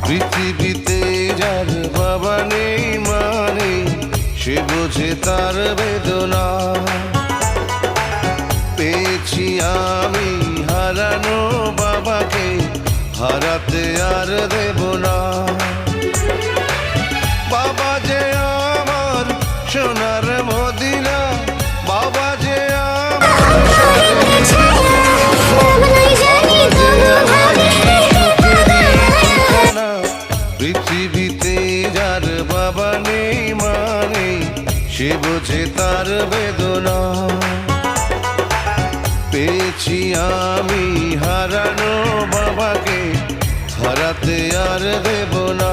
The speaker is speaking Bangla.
পৃথিবীতে যার বাবা নেই মানে সে বোঝে তার বেদনা। পেয়েছি আমি হারানো বাবাকে, হারাতে আর দেব না। বাবা যে আমার সোনার মদিনা, বাবা যে পৃথিবীতে যার বাবা নেই মানে সে বোঝে তার বেদনা। পেয়েছি আমি হারানো বাবাকে, হারাতে আর দেব না।